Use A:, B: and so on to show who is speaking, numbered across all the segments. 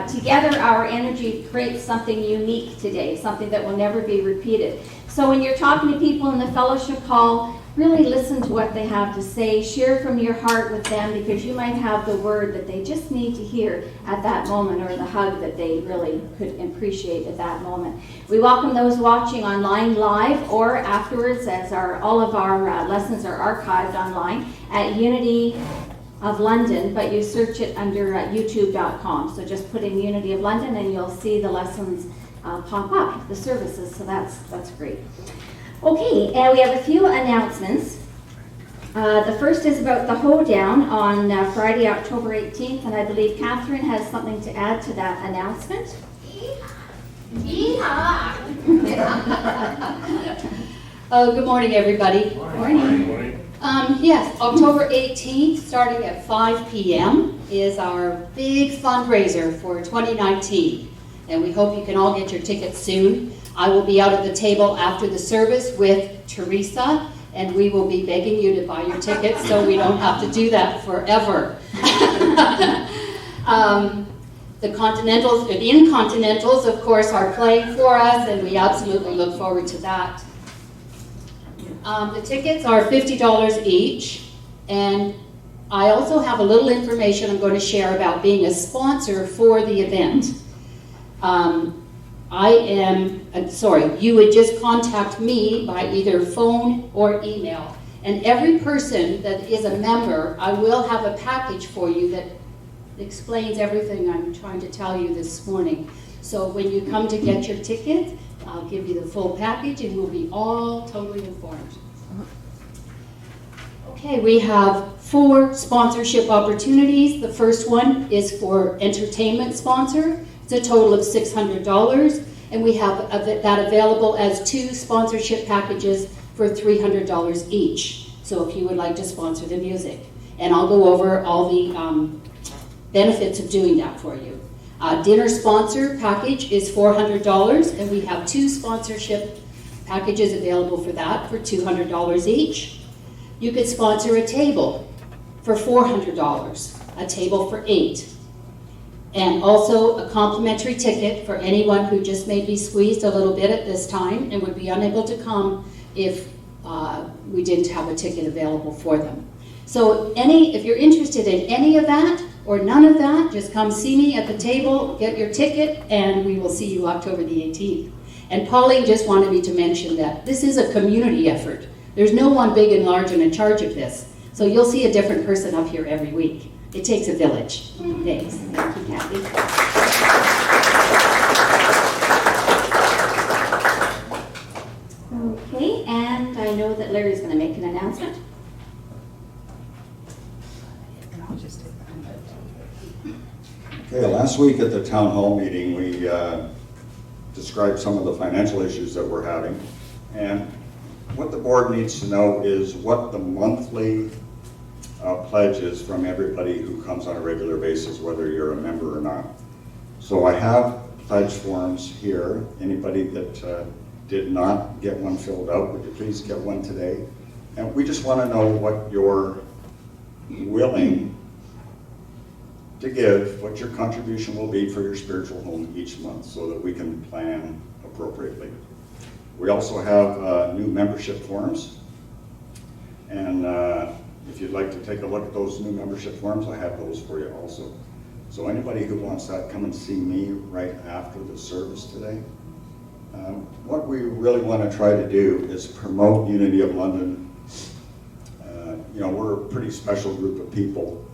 A: Together our energy creates something unique today, something that will never be repeated. So when you're talking to people in the fellowship hall, really listen to what they have to say, share from your heart with them, because you might have the word that they just need to hear at that moment, or the hug that they really could appreciate at that moment. We welcome those watching online live or afterwards, as all of our lessons are archived online at Unity of London, but you search it under youtube.com. So just put in Unity of London and you'll see the lessons pop up, the services, so that's great. Okay, and we have a few announcements. The first is about the hoedown on Friday, October 18th, and I believe Catherine has something to add to that announcement.
B: Good morning, everybody.
A: Good morning.
B: Yes, October 18th, starting at 5 p.m., is our big fundraiser for 2019. And we hope you can all get your tickets soon. I will be out at the table after the service with Teresa, and we will be begging you to buy your tickets so we don't have to do that forever. The Incontinentals, of course, are playing for us, and we absolutely look forward to that. The tickets are $50 each, and I also have a little information I'm going to share about being a sponsor for the event. You would just contact me by either phone or email, and every person that is a member, I will have a package for you that explains everything I'm trying to tell you this morning. So when you come to get your ticket, I'll give you the full package and we'll be all totally informed. Okay, we have 4 sponsorship opportunities. The first one is for entertainment sponsor. It's a total of $600, and we have that available as 2 sponsorship packages for $300 each. So if you would like to sponsor the music, and I'll go over all the benefits of doing that for you. Dinner sponsor package is $400, and we have 2 sponsorship packages available for that for $200 each. You could sponsor a table for $400, a table for 8. And also a complimentary ticket for anyone who just may be squeezed a little bit at this time and would be unable to come if we didn't have a ticket available for them. So if you're interested in any of that or none of that, just come see me at the table, get your ticket, and we will see you October the 18th. And Pauline just wanted me to mention that this is a community effort. There's no one big and large and in charge of this. So you'll see a different person up here every week. It takes a village. Thanks. Thank you, Kathy.
A: Okay, and I know that Larry's going to make an announcement.
C: Okay, last week at the town hall meeting, we described some of the financial issues that we're having. And what the board needs to know is what the monthly pledge is from everybody who comes on a regular basis, whether you're a member or not. So I have pledge forms here. Anybody that did not get one filled out, would you please get one today? And we just want to know what you're willing to give, what your contribution will be for your spiritual home each month so that we can plan appropriately. We also have new membership forms, and if you'd like to take a look at those new membership forms, I have those for you also. So anybody who wants that, come and see me right after the service today. What we really want to try to do is promote Unity of London. You know, we're a pretty special group of people,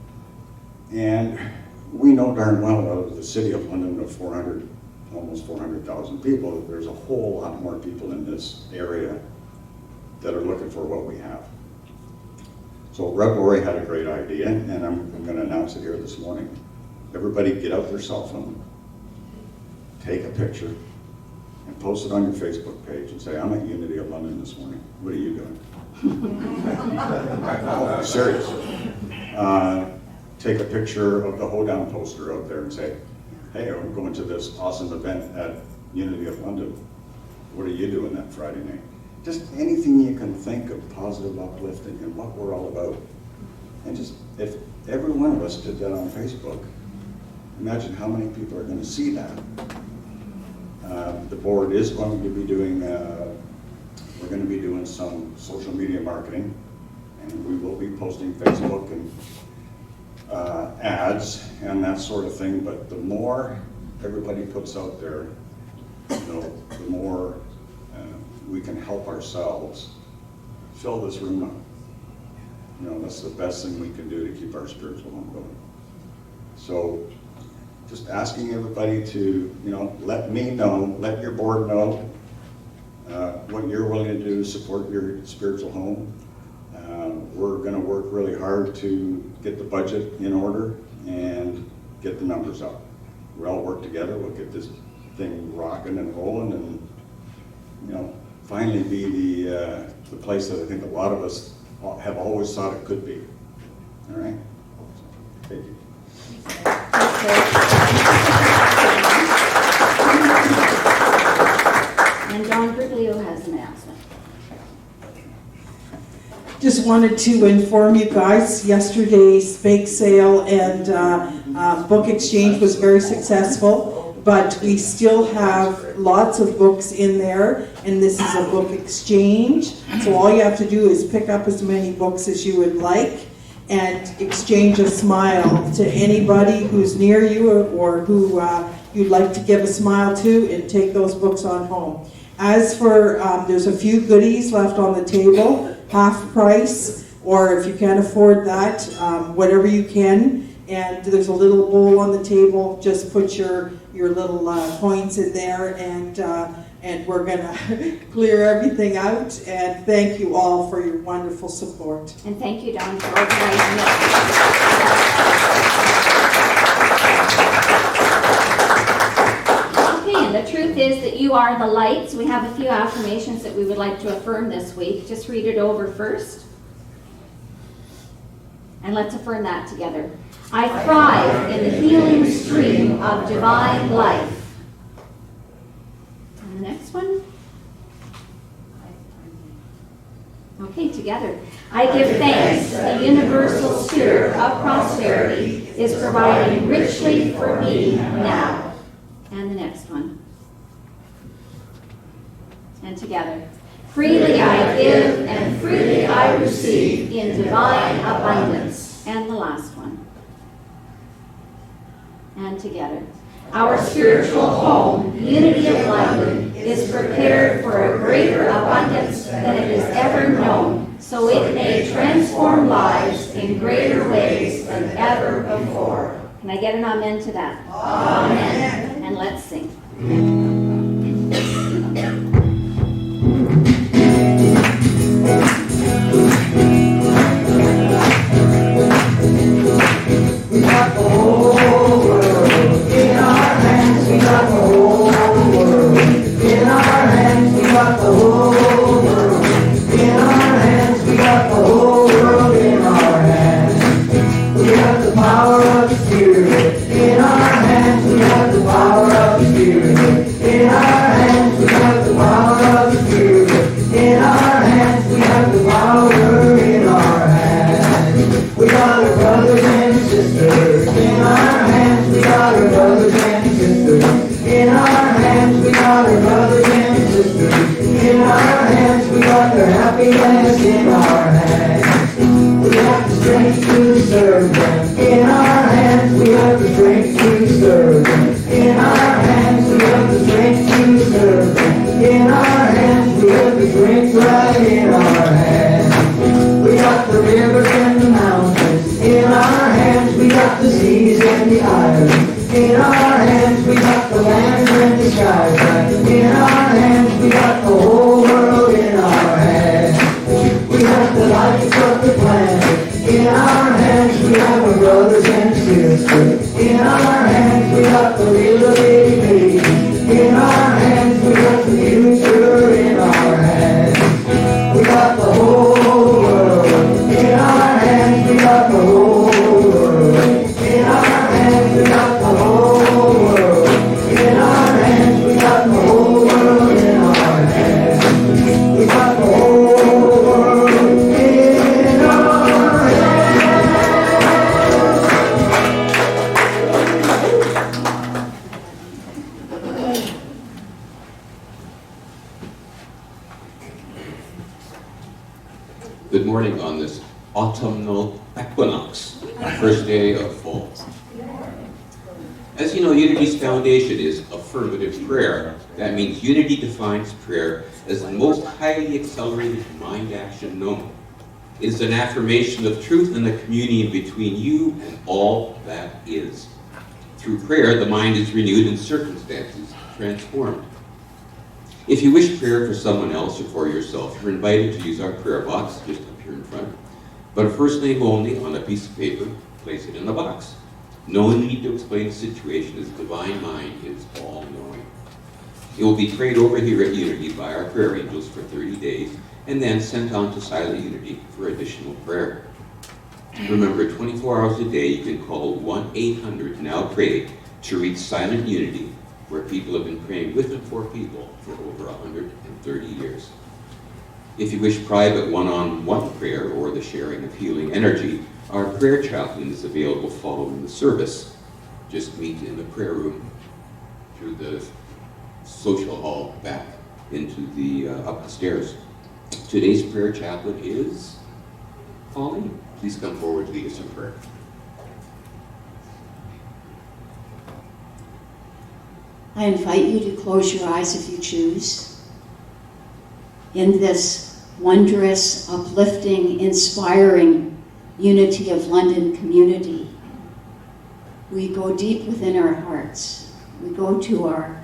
C: and we know darn well out of the city of London of almost 400,000 people, that there's a whole lot more people in this area that are looking for what we have. So Rev Lori had a great idea, and I'm going to announce it here this morning. Everybody get out their cell phone, take a picture, and post it on your Facebook page and say, I'm at Unity of London this morning. What are you doing? Oh, serious. Take a picture of the hoedown poster out there and say, hey, I'm going to this awesome event at Unity of London. What are you doing that Friday night? Just anything you can think of positive uplifting and what we're all about. And just, if every one of us did that on Facebook, imagine how many people are going to see that. The board is going to be doing, we're going to be doing some social media marketing, and we will be posting Facebook and ads and that sort of thing, but the more everybody puts out there, you know, the more we can help ourselves fill this room up. You know, that's the best thing we can do to keep our spiritual home going. So just asking everybody to, you know, let me know, let your board know what you're willing to do to support your spiritual home. We're going to work really hard to get the budget in order and get the numbers up. We all work together, we'll get this thing rocking and rolling, and, you know, finally be the place that I think a lot of us have always thought it could be. All right? Thank you.
A: And Don Briglio has an announcement.
D: Just wanted to inform you guys, yesterday's bake sale and book exchange was very successful, but we still have lots of books in there, and this is a book exchange. So all you have to do is pick up as many books as you would like and exchange a smile to anybody who's near you or who you'd like to give a smile to, and take those books on home. As for, there's a few goodies left on the table, half price, or if you can't afford that, whatever you can. And there's a little bowl on the table, just put your little coins in there, and we're gonna clear everything out. And thank you all for your wonderful support.
A: And thank you, Don, for organizing it. The truth is that you are the lights. We have a few affirmations that we would like to affirm this week. Just read it over first. And let's affirm that together. I thrive in the healing stream of divine life. And the next one. Okay, together. I give thanks the universal spirit of prosperity is providing richly for me now. And the next one. And together. Freely I give and freely I receive in divine abundance. And the last one. And together. Our spiritual home, Unity of London, is prepared for a greater abundance than it has ever known, so it may transform lives in greater ways than ever before. Can I get an amen to that? Amen. And let's sing.
E: the seas and the islands. In our hands we got the land and the skies. In our hands we got the whole world in our hands. We got the life of the planet. In our hands we have our brothers and sisters. In our hands we got the little bitty babies. In our hands we got the future in our hands. We got the whole world. In our hands we got the whole world. In our hands we got the whole world. In our hands we got the whole world in our hands. We got the whole world in our
F: Good morning on this autumnal equinox, first day of fall. As you know, Unity's foundation is affirmative prayer. That means Unity defines prayer as the most highly accelerated mind action known. It is an affirmation of truth and the communion between you and all that is. Through prayer, the mind is renewed and circumstances transformed. If you wish prayer for someone else or for yourself, you're invited to use our prayer box just up here in front. But a first name only on a piece of paper, place it in the box. No need to explain the situation, as the divine mind is all-knowing. It will be prayed over here at Unity by our prayer angels for 30 days, and then sent on to Silent Unity for additional prayer. Remember, 24 hours a day, you can call 1-800-NOW-PRAY to reach Silent Unity, where people have been praying with and for people for over 130 years. If you wish private one-on-one prayer or the sharing of healing energy, our prayer chaplain is available following the service. Just meet in the prayer room through the social hall back into the up the stairs. Today's prayer chaplain is Pauline. Please come forward to lead us in prayer.
B: I invite you to close your eyes if you choose. In this wondrous, uplifting, inspiring Unity of London community, we go deep within our hearts. We go to our,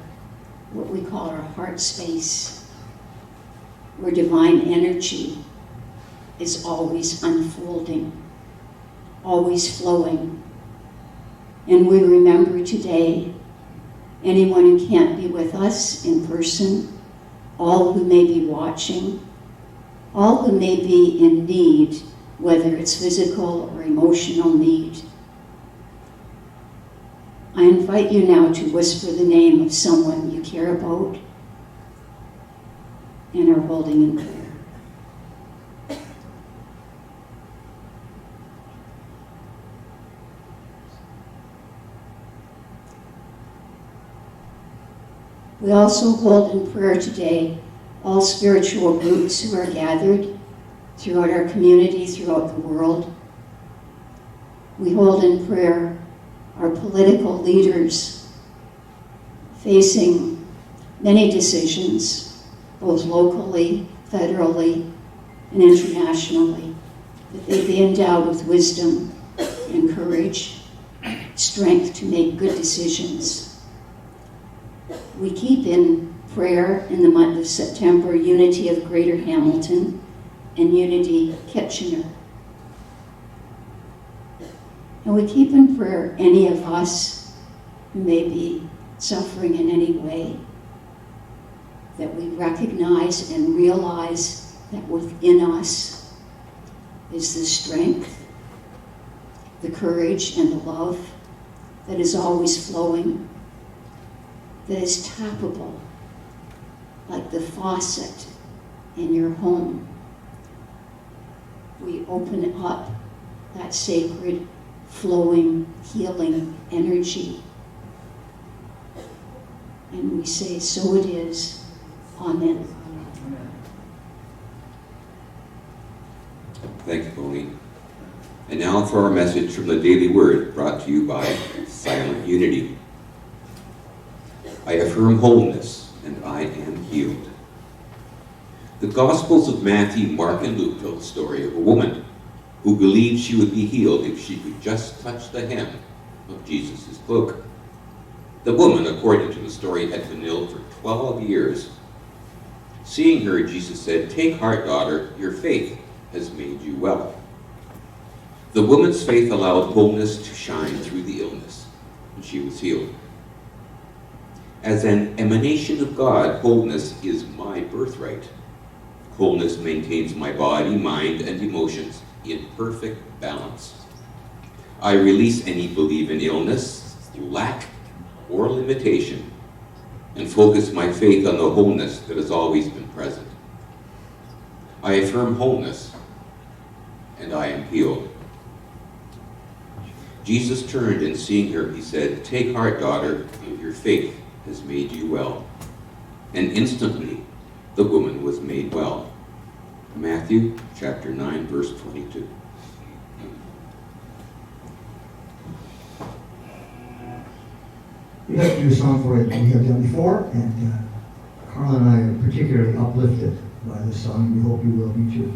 B: what we call our heart space, where divine energy is always unfolding, always flowing. And we remember today anyone who can't be with us in person, all who may be watching, all who may be in need, whether it's physical or emotional need. I invite you now to whisper the name of someone you care about and are holding in prayer. We also hold in prayer today all spiritual groups who are gathered throughout our community, throughout the world. We hold in prayer our political leaders facing many decisions, both locally, federally, and internationally, that they be endowed with wisdom and courage, strength to make good decisions. We keep in prayer in the month of September Unity of Greater Hamilton and Unity Kitchener. And we keep in prayer any of us who may be suffering in any way, that we recognize and realize that within us is the strength, the courage, and the love that is always flowing, that is tappable, like the faucet in your home. We open up that sacred, flowing, healing energy. And we say, so it is. Amen.
F: Thank you, Pauline. And now for our message from the Daily Word, brought to you by Silent Unity. I affirm wholeness, and I am healed. The Gospels of Matthew, Mark, and Luke tell the story of a woman who believed she would be healed if she could just touch the hem of Jesus' cloak. The woman, according to the story, had been ill for 12 years. Seeing her, Jesus said, "Take heart, daughter, your faith has made you well." The woman's faith allowed wholeness to shine through the illness, and she was healed. As an emanation of God, wholeness is my birthright. Wholeness maintains my body, mind, and emotions in perfect balance. I release any belief in illness, lack, or limitation, and focus my faith on the wholeness that has always been present. I affirm wholeness, and I am healed. Jesus turned, and seeing her, he said, "Take heart, daughter, your faith has made you well." And instantly, the woman was made well. Matthew chapter 9, verse 22.
E: We have to do a song for it that we have done before, and Carla and I are particularly uplifted by this song. We hope you will be too.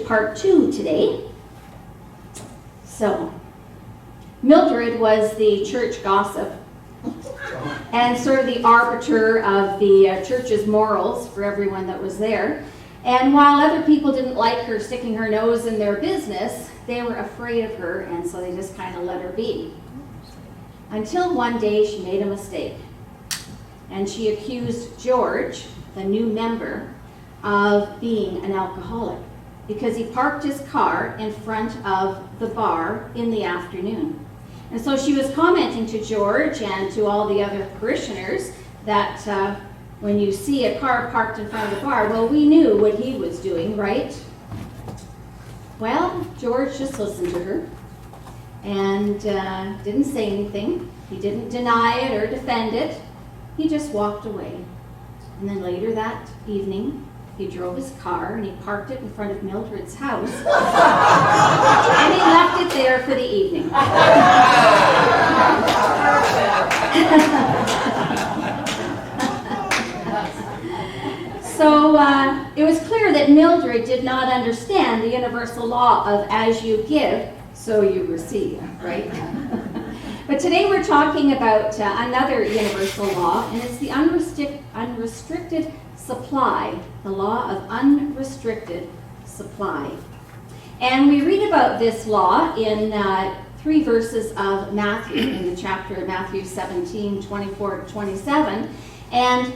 A: Part 2 today. So, Mildred was the church gossip and sort of the arbiter of the church's morals for everyone that was there. And while other people didn't like her sticking her nose in their business, they were afraid of her, and so they just kind of let her be. Until one day she made a mistake, and she accused George, the new member, of being an alcoholic, because he parked his car in front of the bar in the afternoon. And so she was commenting to George and to all the other parishioners that when you see a car parked in front of the bar, well, we knew what he was doing, right? Well, George just listened to her and didn't say anything. He didn't deny it or defend it. He just walked away. And then later that evening, he drove his car and he parked it in front of Mildred's house. And he left it there for the evening. So it was clear that Mildred did not understand the universal law of as you give, so you receive, right? But today we're talking about another universal law, and it's the unrestricted supply, the law of unrestricted supply. And we read about this law in 3 verses of Matthew, in the chapter of Matthew 17, 24 to 27. And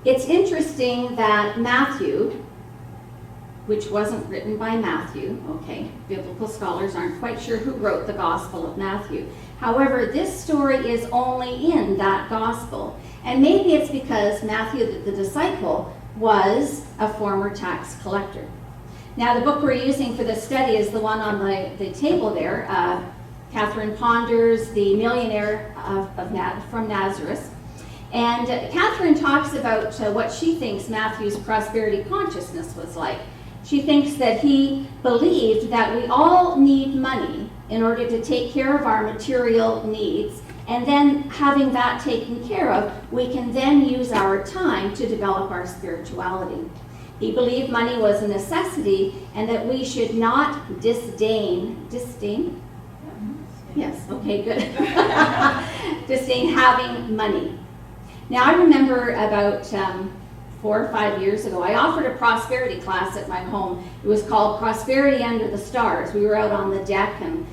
A: it's interesting that Matthew, which wasn't written by Matthew, okay, biblical scholars aren't quite sure who wrote the Gospel of Matthew. However, this story is only in that Gospel. And maybe it's because Matthew, the disciple, was a former tax collector. Now, the book we're using for this study is the one on the table there, Catherine Ponder's The Millionaire from Nazareth. And Catherine talks about what she thinks Matthew's prosperity consciousness was like. She thinks that he believed that we all need money in order to take care of our material needs, and then having that taken care of, we can then use our time to develop our spirituality. He believed money was a necessity and that we should not disdain? Yes, okay, good. Disdain having money. Now, I remember about 4 or 5 years ago, I offered a prosperity class at my home. It was called Prosperity Under the Stars. We were out on the deck, and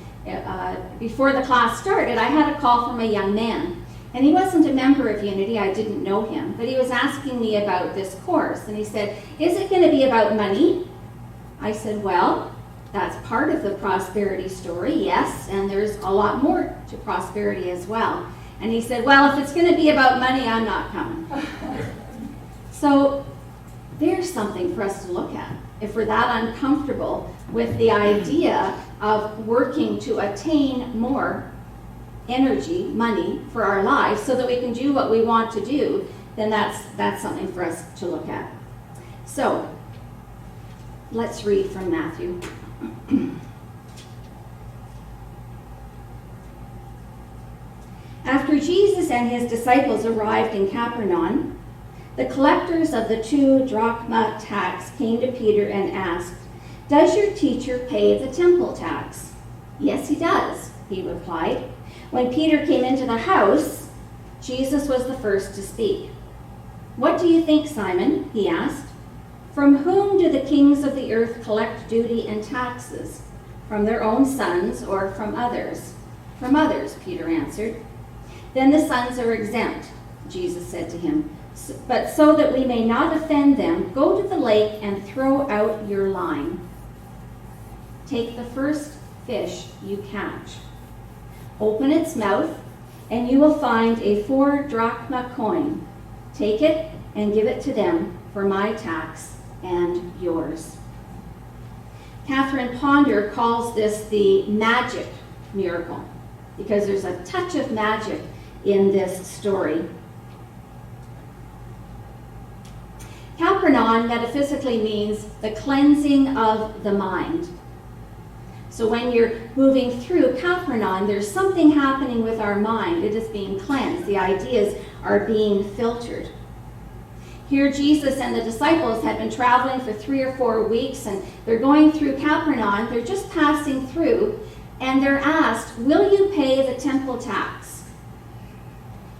A: before the class started, I had a call from a young man. And he wasn't a member of Unity, I didn't know him, but he was asking me about this course. And he said, is it going to be about money? I said, well, that's part of the prosperity story, yes, and there's a lot more to prosperity as well. And he said, well, if it's going to be about money, I'm not coming. So there's something for us to look at. If we're that uncomfortable with the idea of working to attain more energy, money for our lives so that we can do what we want to do, then that's something for us to look at. So let's read from Matthew. After Jesus and his disciples arrived in Capernaum, the collectors of the 2 drachma tax came to Peter and asked, "Does your teacher pay the temple tax?" "Yes, he does," he replied. When Peter came into the house, Jesus was the first to speak. "What do you think, Simon?" he asked. "From whom do the kings of the earth collect duty and taxes? From their own sons or from others?" "From others," Peter answered. "Then the sons are exempt," Jesus said to him. "But so that we may not offend them, go to the lake and throw out your line. Take the first fish you catch. Open its mouth, and you will find a 4 drachma coin. Take it and give it to them for my tax and yours." Catherine Ponder calls this the magic miracle, because there's a touch of magic in this story. Capernaum metaphysically means the cleansing of the mind. So when you're moving through Capernaum, there's something happening with our mind. It is being cleansed. The ideas are being filtered. Here Jesus and the disciples had been traveling for 3 or 4 weeks, and they're going through Capernaum. They're just passing through, and they're asked, "Will you pay the temple tax?"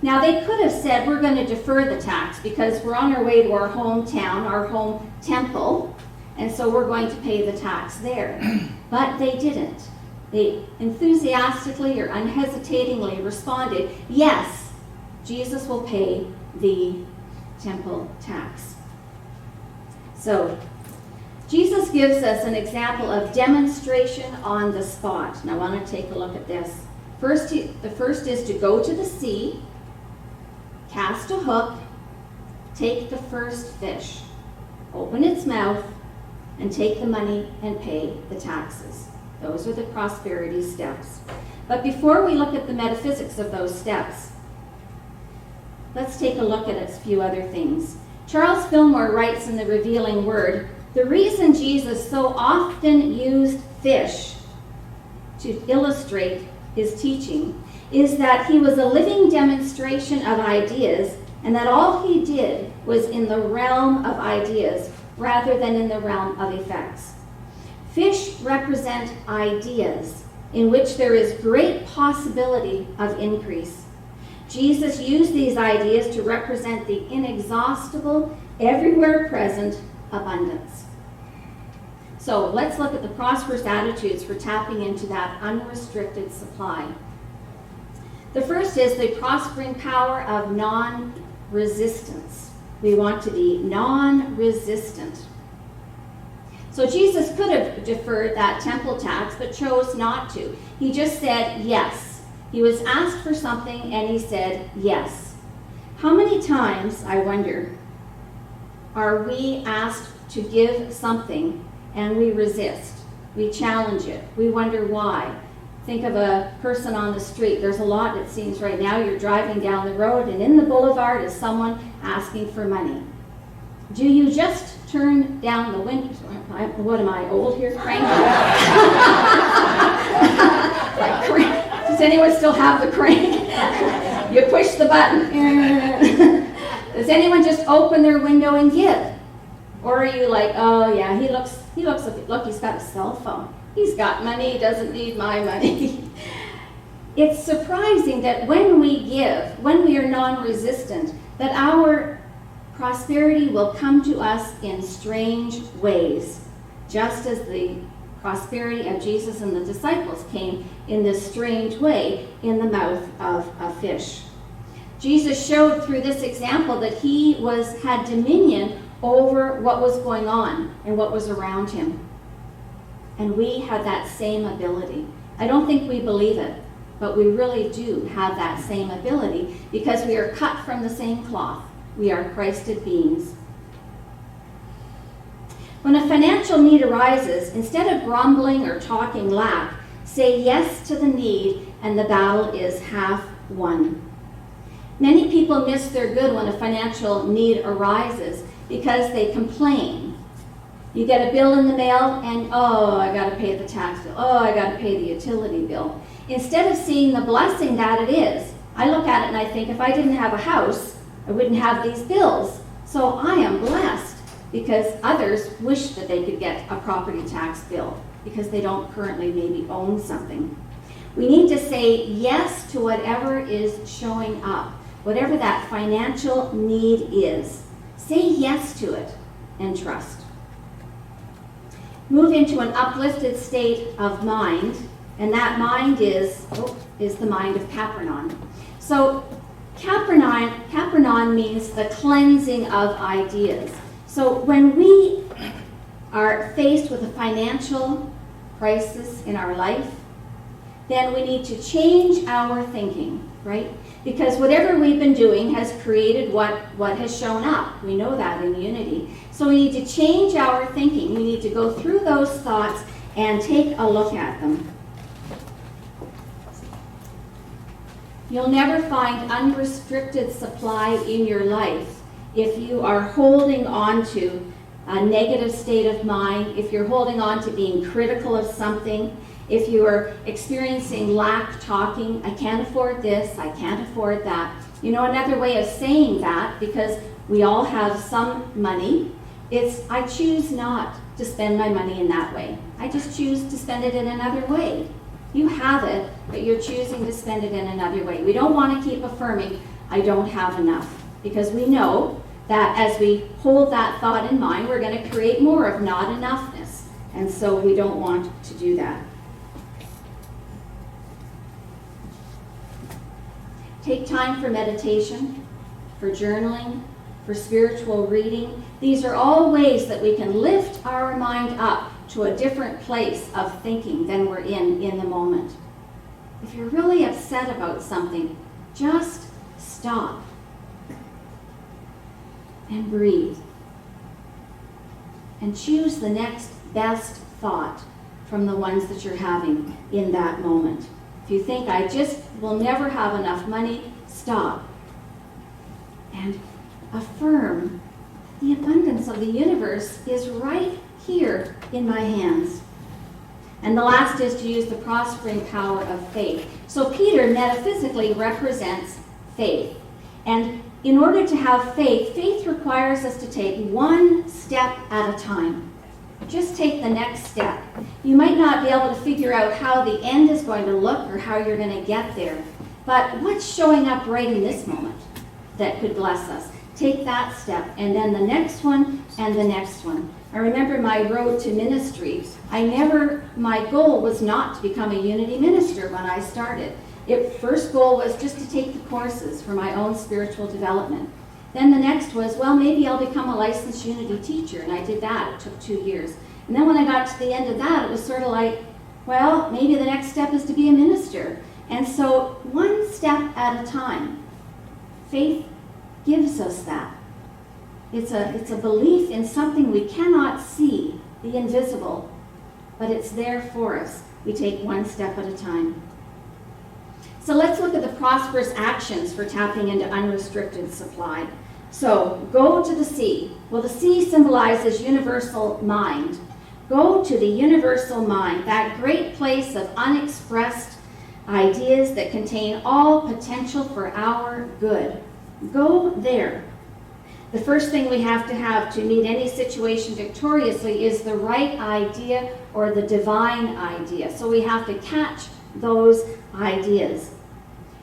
A: Now, they could have said, "We're going to defer the tax because we're on our way to our hometown, our home temple, and so we're going to pay the tax there." But they didn't. They enthusiastically or unhesitatingly responded, "Yes, Jesus will pay the temple tax." So, Jesus gives us an example of demonstration on the spot. Now, I want to take a look at this. The first is to go to the sea, cast a hook, take the first fish, open its mouth, and take the money and pay the taxes. Those are the prosperity steps. But before we look at the metaphysics of those steps, let's take a look at a few other things. Charles Fillmore writes in The Revealing Word, the reason Jesus so often used fish to illustrate his teaching is that he was a living demonstration of ideas, and that all he did was in the realm of ideas rather than in the realm of effects. Fish represent ideas in which there is great possibility of increase. Jesus used these ideas to represent the inexhaustible, everywhere present abundance. So let's look at the prosperous attitudes for tapping into that unrestricted supply. The first is the prospering power of non-resistance. We want to be non-resistant. So Jesus could have deferred that temple tax, but chose not to. He just said yes. He was asked for something and he said yes. How many times, I wonder, are we asked to give something and we resist? We challenge it. We wonder why. Think of a person on the street. There's a lot, it seems, right now. You're driving down the road and in the boulevard is someone asking for money. Do you just turn down the window? What am I, old here? Crank? Does anyone still have the crank? You push the button. Does anyone just open their window and give? Or are you like, oh yeah, he looks, look, he's got a cell phone. He's got money, he doesn't need my money. It's surprising that when we give, when we are non-resistant, that our prosperity will come to us in strange ways, just as the prosperity of Jesus and the disciples came in this strange way in the mouth of a fish. Jesus showed through this example that he had dominion over what was going on and what was around him. And we have that same ability. I don't think we believe it, but we really do have that same ability because we are cut from the same cloth. We are Christed beings. When a financial need arises, instead of grumbling or talking lack, say yes to the need and the battle is half won. Many people miss their good when a financial need arises because they complain. You get a bill in the mail and, oh, I got to pay the tax bill. Oh, I got to pay the utility bill. Instead of seeing the blessing that it is, I look at it and I think, if I didn't have a house, I wouldn't have these bills. So I am blessed because others wish that they could get a property tax bill because they don't currently maybe own something. We need to say yes to whatever is showing up, whatever that financial need is. Say yes to it and trust. Move into an uplifted state of mind, and that mind is the mind of Capernaum. So Capernaum means the cleansing of ideas. So when we are faced with a financial crisis in our life, then we need to change our thinking, right? Because whatever we've been doing has created what has shown up. We know that in unity. So we need to change our thinking. We need to go through those thoughts and take a look at them. You'll never find unrestricted supply in your life if you are holding on to a negative state of mind, if you're holding on to being critical of something, if you are experiencing lack, talking, I can't afford this, I can't afford that. You know, another way of saying that, because we all have some money, it's I choose not to spend my money in that way. I just choose to spend it in another way. You have it, but you're choosing to spend it in another way. We don't want to keep affirming, I don't have enough, because we know that as we hold that thought in mind, we're going to create more of not enoughness. And so we don't want to do that. Take time for meditation, for journaling, for spiritual reading. These are all ways that we can lift our mind up to a different place of thinking than we're in the moment. If you're really upset about something, just stop and breathe and choose the next best thought from the ones that you're having in that moment. If you think, I just will never have enough money, stop and affirm the abundance of the universe is right here in my hands. And the last is to use the prospering power of faith. So Peter metaphysically represents faith. And in order to have faith, faith requires us to take one step at a time. Just take the next step. You might not be able to figure out how the end is going to look or how you're going to get there. But what's showing up right in this moment that could bless us? Take that step, and then the next one, and the next one. I remember my road to ministry. My goal was not to become a Unity minister when I started. First goal was just to take the courses for my own spiritual development. Then the next was, well, maybe I'll become a licensed Unity teacher, and I did that. It took 2 years. And then when I got to the end of that, it was sort of like, well, maybe the next step is to be a minister. And so one step at a time. Faith gives us that. It's a belief in something we cannot see, the invisible, but it's there for us. We take one step at a time. So let's look at the prosperous actions for tapping into unrestricted supply. So go to the sea. Well, the sea symbolizes universal mind. Go to the universal mind, that great place of unexpressed ideas that contain all potential for our good. Go there. The first thing we have to meet any situation victoriously is the right idea or the divine idea. So we have to catch those ideas.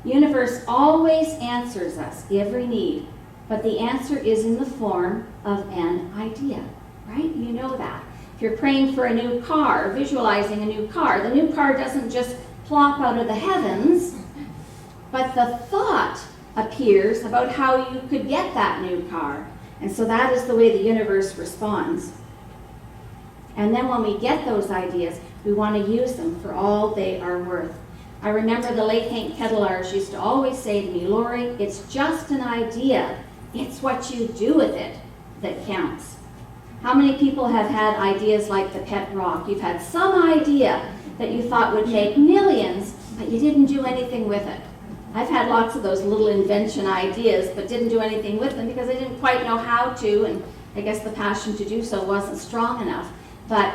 A: Universe always answers us every need, but the answer is in the form of an idea, right? You know that. If you're praying for a new car, visualizing a new car, the new car doesn't just plop out of the heavens, but the thought appears about how you could get that new car. And so that is the way the universe responds. And then when we get those ideas, we want to use them for all they are worth. I remember the late Hank Ketelars used to always say to me, Lori, it's just an idea. It's what you do with it that counts. How many people have had ideas like the pet rock? You've had some idea that you thought would make millions, but you didn't do anything with it. I've had lots of those little invention ideas, but didn't do anything with them because I didn't quite know how to, and I guess the passion to do so wasn't strong enough. But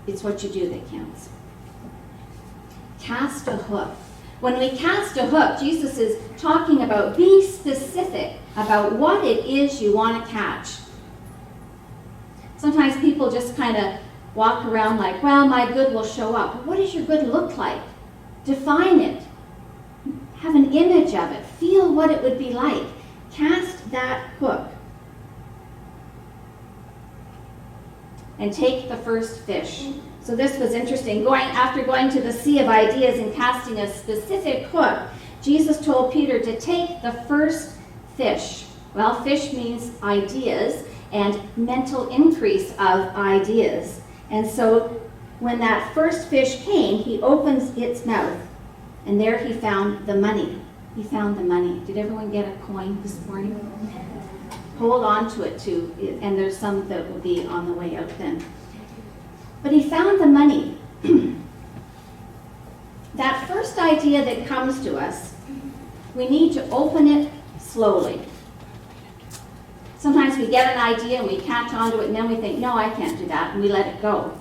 A: it's what you do that counts. Cast a hook. When we cast a hook, Jesus is talking about be specific about what it is you want to catch. Sometimes people just kind of walk around like, well, my good will show up. But what does your good look like? Define it. Have an image of it. Feel what it would be like. Cast that hook. And take the first fish. So this was interesting. After going to the sea of ideas and casting a specific hook, Jesus told Peter to take the first fish. Well, fish means ideas and mental increase of ideas. And so when that first fish came, he opens its mouth, and there he found the money. He found the money. Did everyone get a coin this morning? Hold on to it too, and there's some that will be on the way out then. But he found the money. That first idea that comes to us, we need to open it slowly. Sometimes we get an idea and we catch onto it and then we think, no, I can't do that, and we let it go.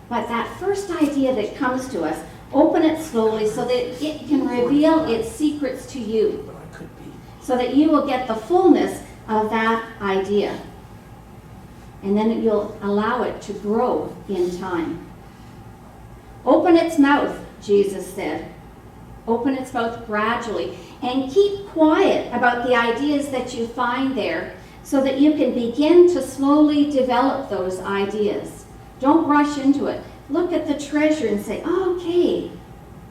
A: But that first idea that comes to us, open it slowly so that it can reveal its secrets to you. So that you will get the fullness of that idea. And then you'll allow it to grow in time. Open its mouth, Jesus said. Open its mouth gradually. And keep quiet about the ideas that you find there so that you can begin to slowly develop those ideas. Don't rush into it. Look at the treasure and say, oh, okay,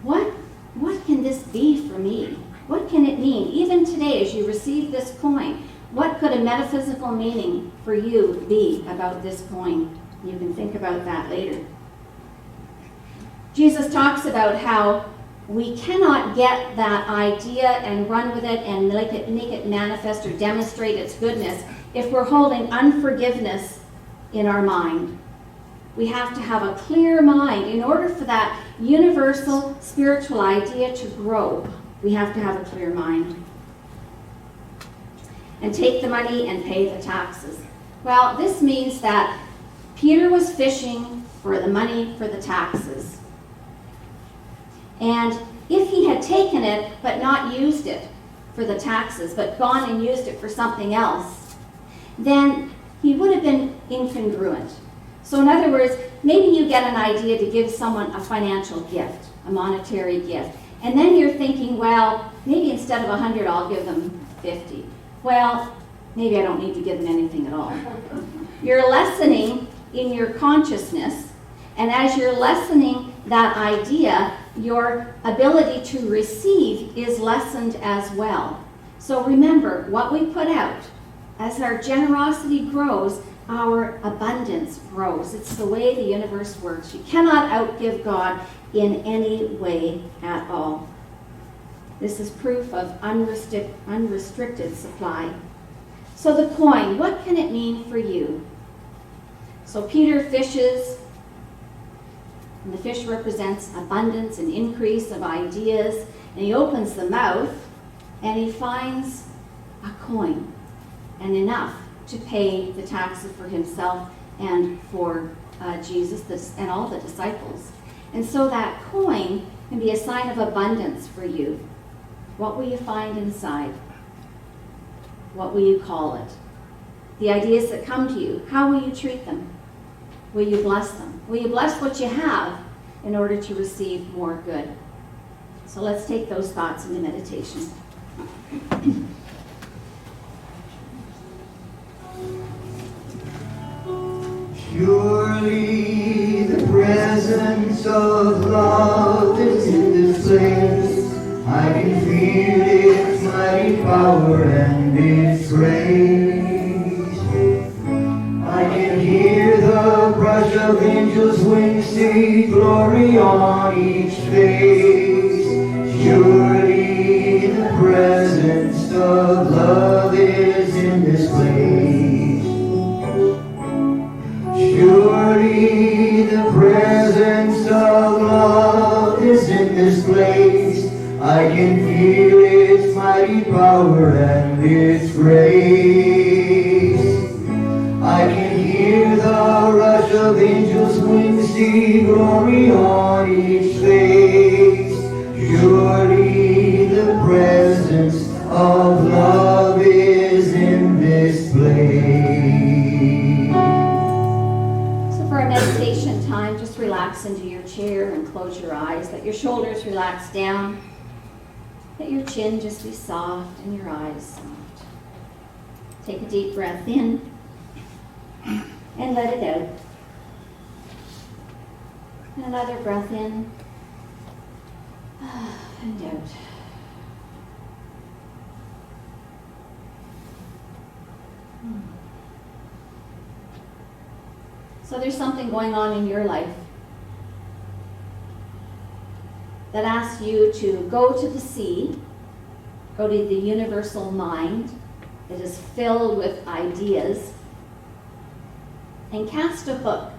A: what can this be for me? What can it mean? Even today, as you receive this coin, what could a metaphysical meaning for you be about this coin? You can think about that later. Jesus talks about how we cannot get that idea and run with it and make it manifest or demonstrate its goodness if we're holding unforgiveness in our mind. We have to have a clear mind. In order for that universal spiritual idea to grow, we have to have a clear mind. and take the money and pay the taxes. Well, this means that Peter was fishing for the money for the taxes. And if he had taken it but not used it for the taxes, but gone and used it for something else, then he would have been incongruent. So in other words, maybe you get an idea to give someone a financial gift, a monetary gift, and then you're thinking, well, maybe instead of 100, I'll give them 50. Well, maybe I don't need to give them anything at all. You're lessening in your consciousness, and as you're lessening that idea, your ability to receive is lessened as well. So remember, what we put out, as our generosity grows, our abundance grows. It's the way the universe works. You cannot outgive God in any way at all. This is proof of unrestricted supply. So the coin, what can it mean for you? So Peter fishes, and the fish represents abundance and increase of ideas, and he opens the mouth, and he finds a coin, and enough to pay the taxes for himself and for Jesus and all the disciples. And so that coin can be a sign of abundance for you. What will you find inside? What will you call it? The ideas that come to you, how will you treat them? Will you bless them? Will you bless what you have in order to receive more good? So let's take those thoughts into meditation.
E: Surely the presence of love is in this place. I can feel its mighty power and its grace. I can hear the brush of angels' wings, see glory on each face. Surely the presence of love is in this place. Surely the presence of love is in this place. I can feel its mighty power and its grace. I can hear the rush of angels' wings, see glory on each face. Surely the presence of love is in this place.
A: For a meditation time, just relax into your chair and close your eyes. Let your shoulders relax down. Let your chin just be soft and your eyes soft. Take a deep breath in and let it out. And another breath in and out. So there's something going on in your life that asks you to go to the sea, go to the universal mind that is filled with ideas, and cast a hook.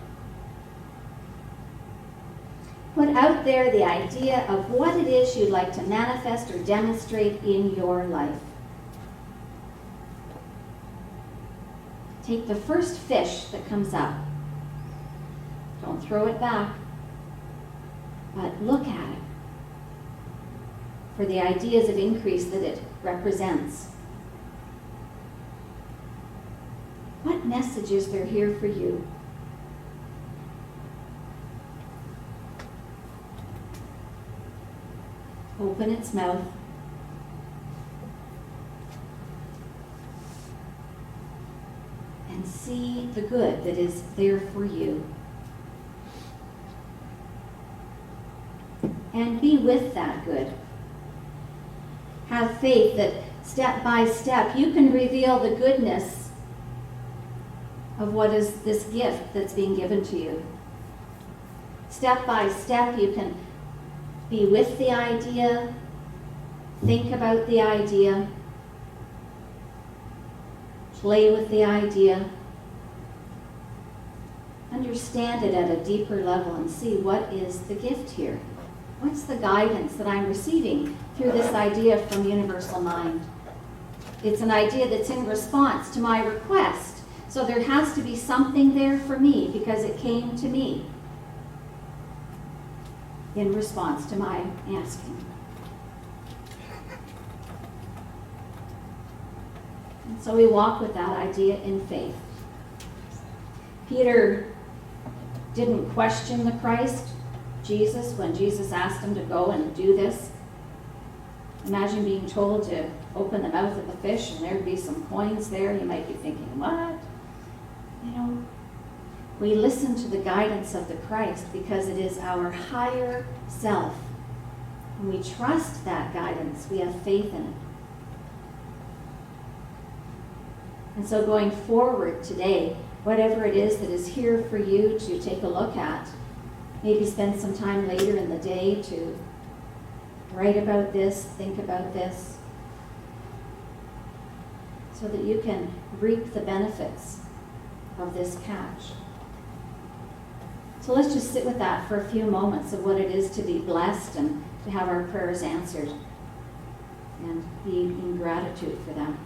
A: Put out there the idea of what it is you'd like to manifest or demonstrate in your life. Take the first fish that comes up. Don't throw it back, but look at it for the ideas of increase that it represents. What message is there here for you? Open its mouth. And see the good that is there for you. And be with that good. Have faith that step by step you can reveal the goodness of what is this gift that's being given to you. Step by step you can be with the idea, think about the idea, play with the idea, understand it at a deeper level and see what is the gift here. What's the guidance that I'm receiving through this idea from Universal Mind? It's an idea that's in response to my request. So there has to be something there for me because it came to me in response to my asking. And so we walk with that idea in faith. Peter didn't question the Christ, Jesus, when Jesus asked him to go and do this. Imagine being told to open the mouth of the fish and there'd be some coins there. You might be thinking, what? You know, we listen to the guidance of the Christ because it is our higher self. When we trust that guidance, we have faith in it. And so going forward today, whatever it is that is here for you to take a look at, maybe spend some time later in the day to write about this, think about this, so that you can reap the benefits of this catch. So let's just sit with that for a few moments of what it is to be blessed and to have our prayers answered and be in gratitude for them.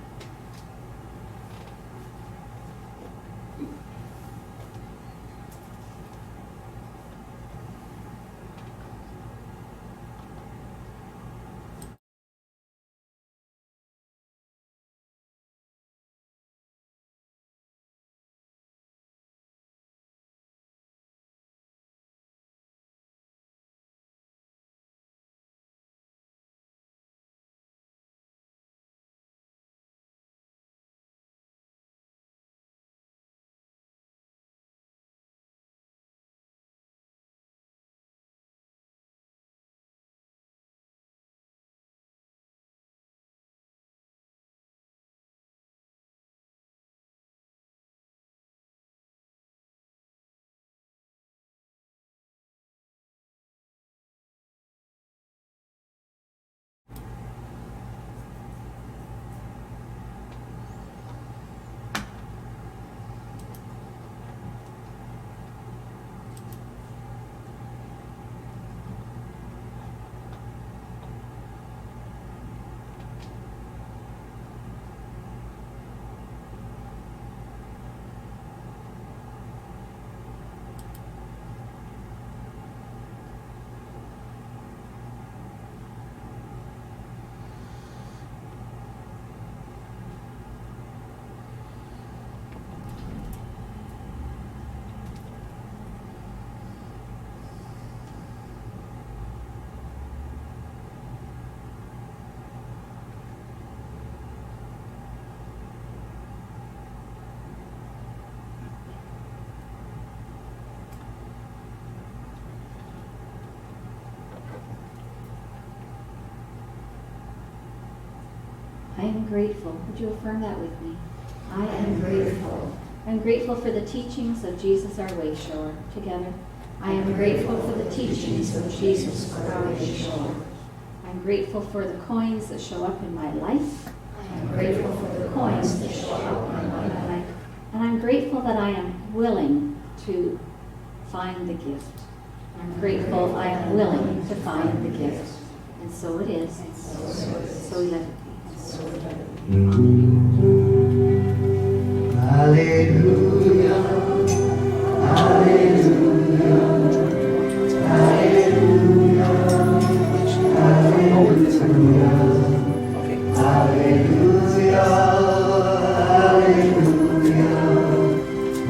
A: I am grateful. Would you affirm that with me? I am grateful. I'm grateful for the teachings of Jesus, our way shower. Together. I am grateful for the teachings of Jesus, our way shower. I'm grateful for the coins that show up in my life. I am grateful for the coins that show up in my life. And I'm grateful that I am willing to find the gift. I'm grateful I am willing to find the gift. And so it is. So let it be.
E: Hallelujah, hallelujah, hallelujah, hallelujah, hallelujah, hallelujah,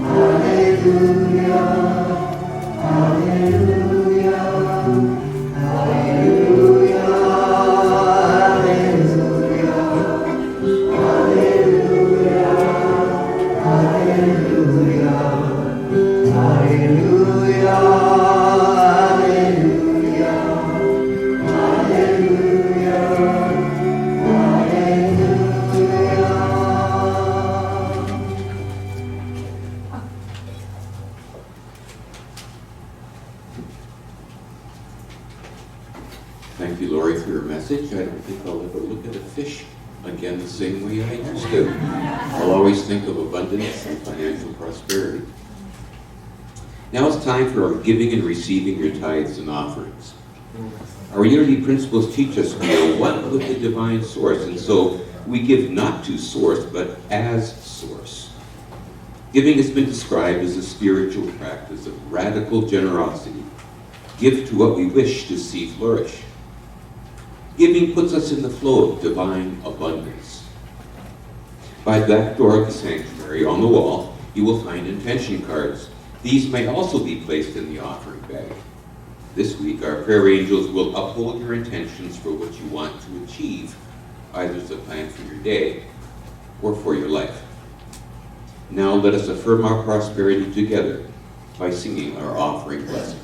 E: hallelujah, hallelujah,
F: Thank you, Lori, for your message. I don't think I'll ever look at a fish again the same way I used to. I'll always think of abundance and financial prosperity. Now it's time for our giving and receiving your tithes and offerings. Our unity principles teach us we are one with the divine source, and so we give not to source, but as source. Giving has been described as a spiritual practice of radical generosity. Give to what we wish to see flourish. Giving puts us in the flow of divine abundance. By the back door of the sanctuary, on the wall, you will find intention cards. These may also be placed in the offering bag. This week, our prayer angels will uphold your intentions for what you want to achieve, either as a plan for your day or for your life. Now let us affirm our prosperity together by singing our offering blessing.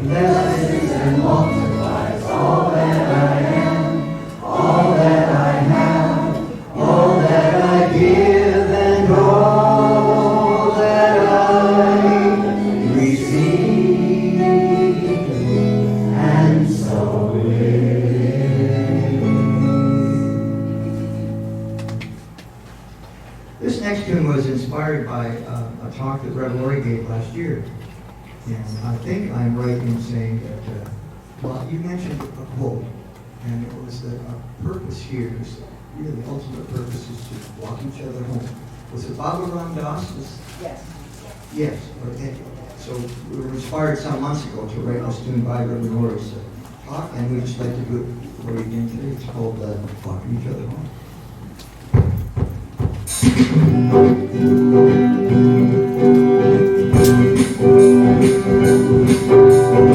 E: Blesses and multiplies all that I am, all that I have, all that I give, and all that I receive, and so This next tune was inspired by a talk that Rev. Lori gave last year. And I think I'm right in saying that, well, you mentioned a quote, and it was that our purpose here is, really, the ultimate purpose is to walk each other home. Was it Baba Ram Das? Yes. Yes, okay. So we were inspired some months ago to write this tune by Rev. Lori's talk, and we just like to do it for you again today. It's called Walking Each Other Home.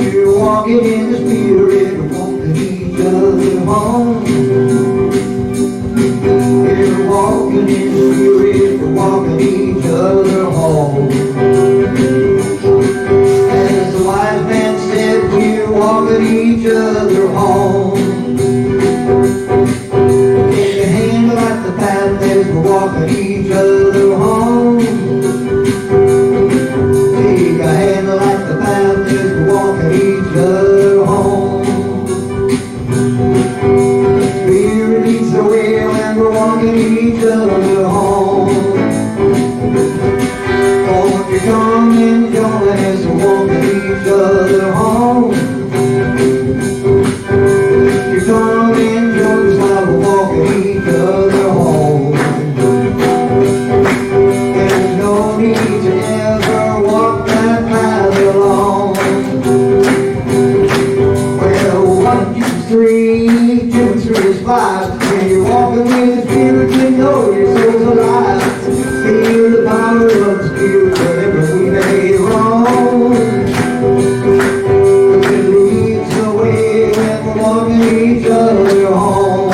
E: We're walking in the spirit, walking each other home. We're walking in the spirit, we're walking each other home. As the wise man said, we're walking each other home. Take a hand like the path as we're walking each other home. Take a hand like the path as we're walking each other home. Spirit leads the way when we're walking each other home. Won't you come and join as we're walking each other home? You come and join us while we're walking each other home. There's no need to ever walk that path alone. Well, 1, 2, 3, 2, 3 is 5. When you're walking with the Spirit, you know your soul's alive. Feel the power of the Spirit whenever we may wrong. It leads the way when we're walking each other home.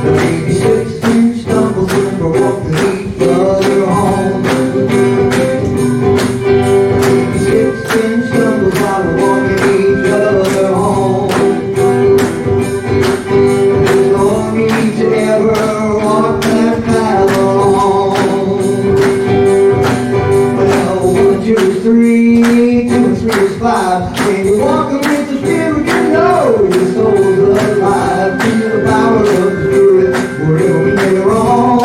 E: The baby slips and stumbles when we're walking each other home. The baby slips and stumbles while we're walking each other home. There's no need to ever walk that path alone. Well, 1, 2, 3, 2, 3 is 5. When you're walking with the Spirit, you know your soul's alive. Feel the power of the Spirit wherever we may roam.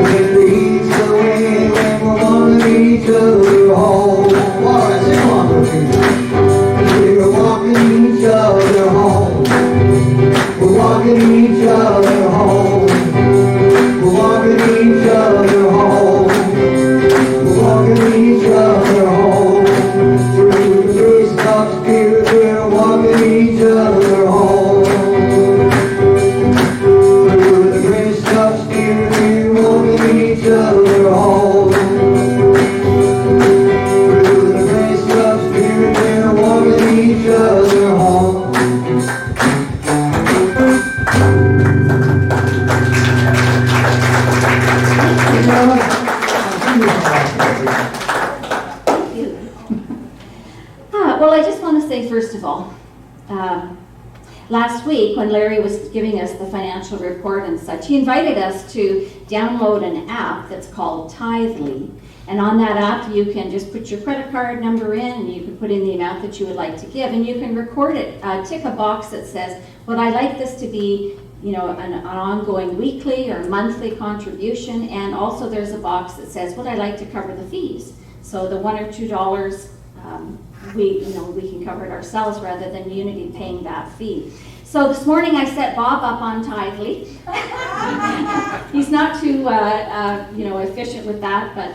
E: It leads the way when we're walking each other home. All right, sing along with me. We're walking each other home. We're walking each other home. We're walking each other home. We're walking each other home. Through the grace of Spirit, we're walking each other home. Through the grace of Spirit, we're walking each other home. Through the grace of Spirit, we're walking each other home.
A: Thank you. Well, I just want to say, first of all, last week when Larry was giving us the financial report and such, he invited us to download an app that's called Tithely. And on that app, you can just put your credit card number in, and you can put in the amount that you would like to give, and you can record it. Tick a box that says, would I like this to be an ongoing weekly or monthly contribution, and also there's a box that says, would I like to cover the fees? So the $1 or $2, we can cover it ourselves rather than Unity paying that fee. So this morning I set Bob up on Tidely. He's not too efficient with that, but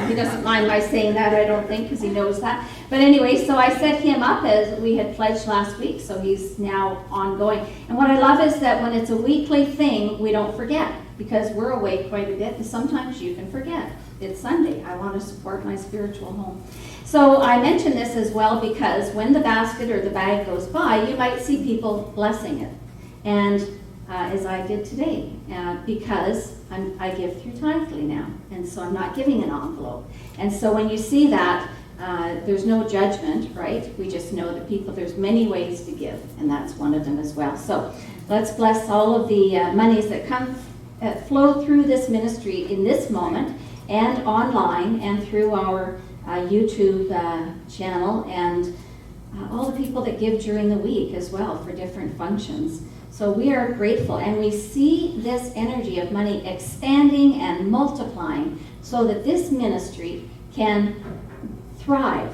A: he doesn't mind my saying that, I don't think, because he knows that. But anyway, so I set him up as we had pledged last week, so he's now ongoing. And what I love is that when it's a weekly thing, we don't forget, because we're awake quite a bit, and sometimes you can forget. It's Sunday. I want to support my spiritual home. So I mention this as well because when the basket or the bag goes by, you might see people blessing it. And as I did today, because I give through Tidely now, and so I'm not giving an envelope. And so when you see that, there's no judgment, right? We just know that there's many ways to give, and that's one of them as well. So let's bless all of the monies that flow through this ministry in this moment, and online, and through our YouTube channel, and all the people that give during the week as well for different functions. So we are grateful, and we see this energy of money expanding and multiplying so that this ministry can thrive,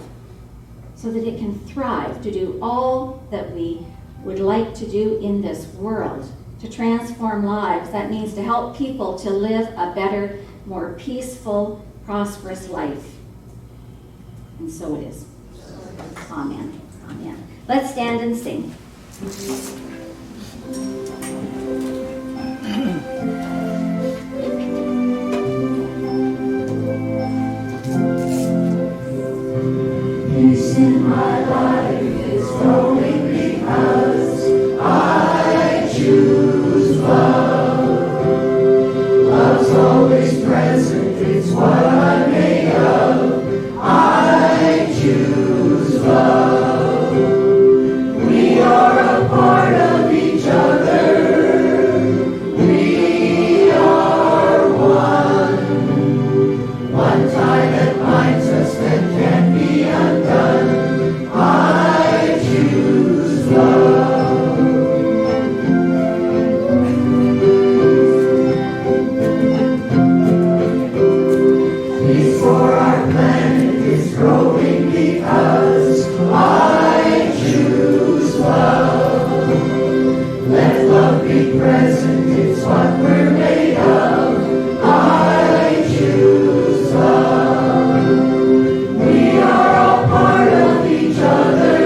A: to do all that we would like to do in this world, to transform lives. That means to help people to live a better, more peaceful, prosperous life. And so it is. Amen. Amen. Let's stand and sing.
E: Peace in my life is growing because I choose love. Love's always present, it's what I'm made of. I choose love. We are a part of each other. We are one. One tie that binds us that can't be undone. I choose love. Peace for our planet is growing because I choose love. Let love be present, it's what we're made of. I choose love. We are all part of each other.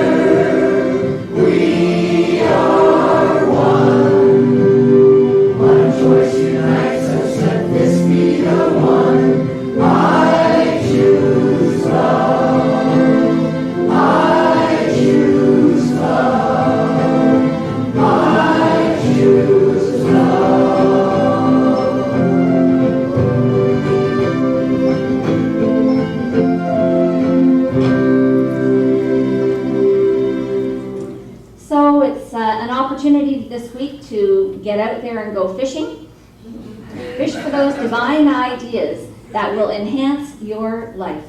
E: We are one. One choice unites us, let this be the one. I choose love. I choose love. I choose love.
A: So it's an opportunity this week to get out there and go fishing. Fish for those divine ideas that will enhance your life.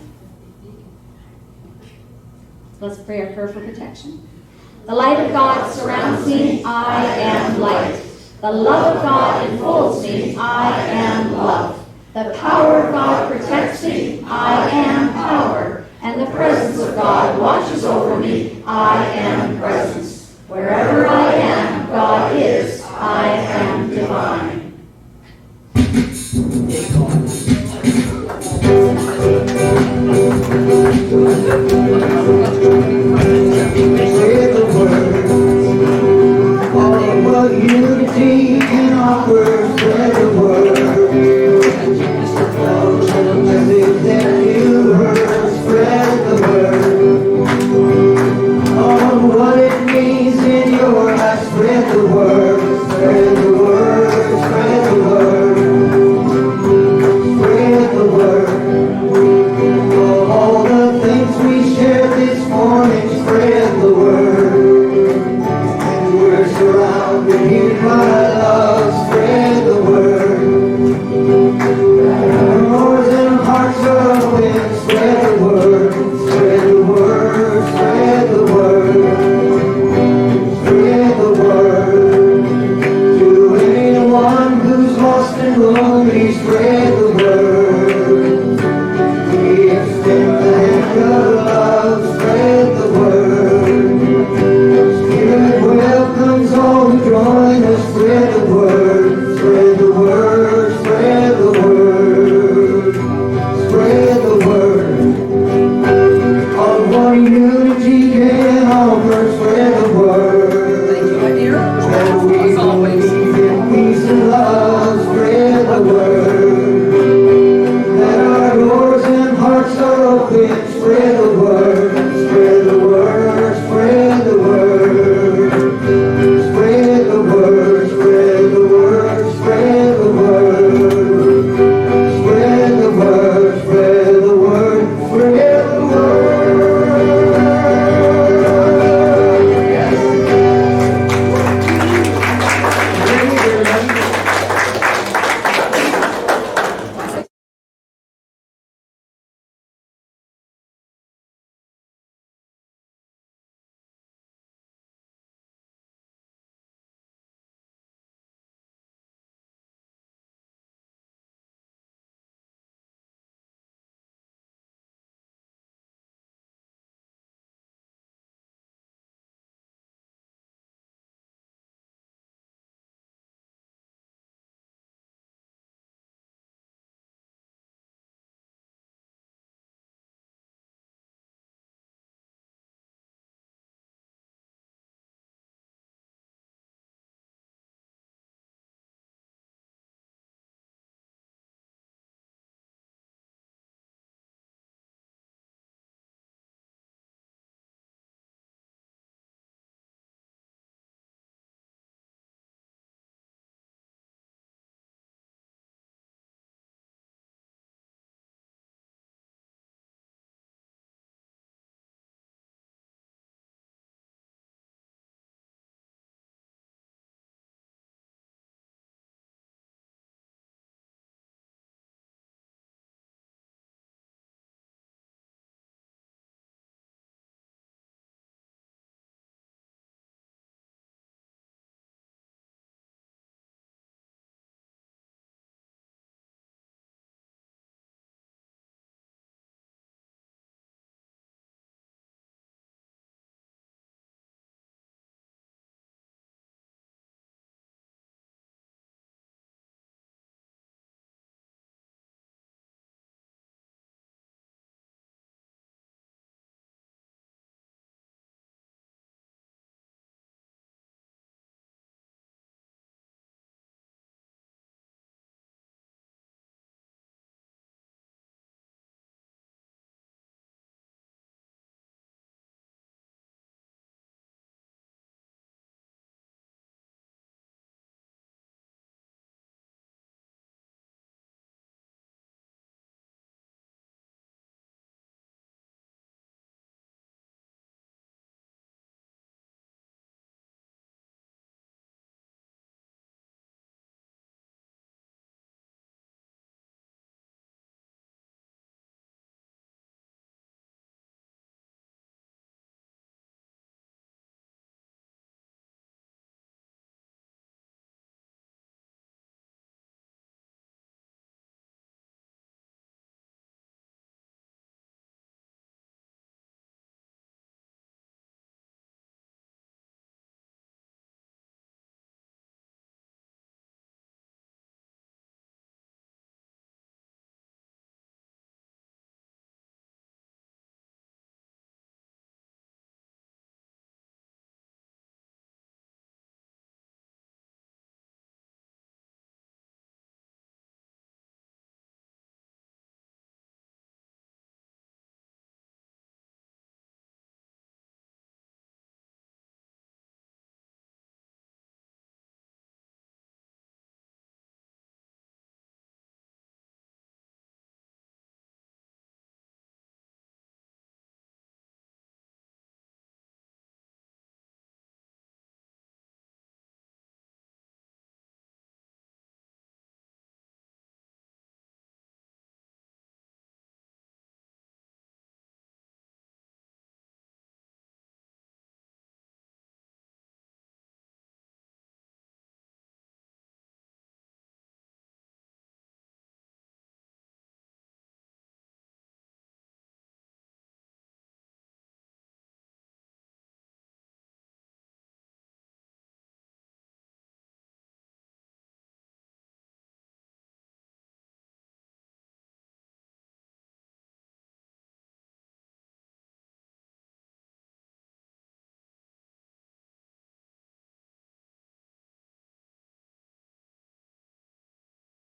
A: Let's pray a prayer for protection. The light of God surrounds me, I am light. The love of God enfolds me, I am love. The power of God protects me, I am power. And the presence of God watches over me, I am presence. Wherever I am, God is, I am divine.
E: Thank you.